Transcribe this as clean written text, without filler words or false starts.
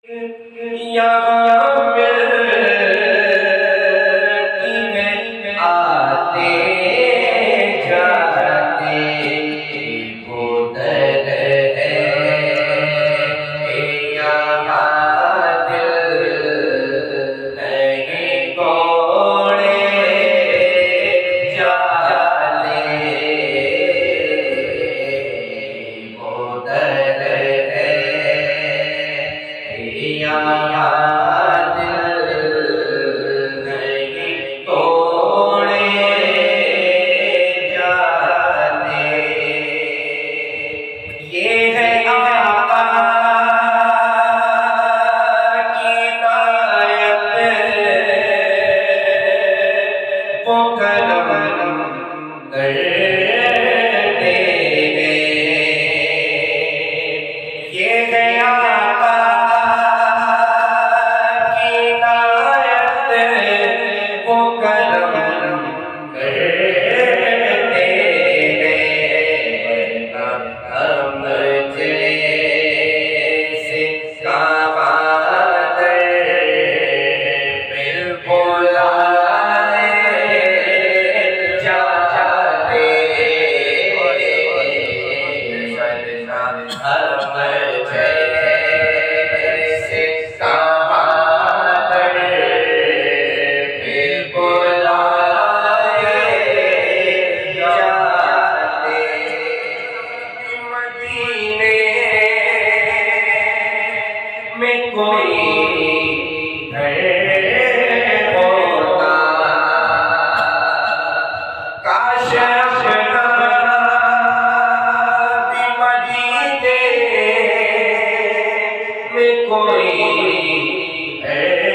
यहाँ मिलती हैं आते जाते वो दर है यहाँ दिल नहीं तोड़े जाते वो दर है यहाँ दिल नहीं तोड़े जाते। ये है आका की नायत, वो करम करते हैं। ये है आका की नायत, वो करम करते हैं। हम जैसे काबादर फिर बुलाए जाते। हम जैसे काबादर फिर बुलाए जाते। मदीने में कोई घर होता, काश अपना भी मदीने में कोई घर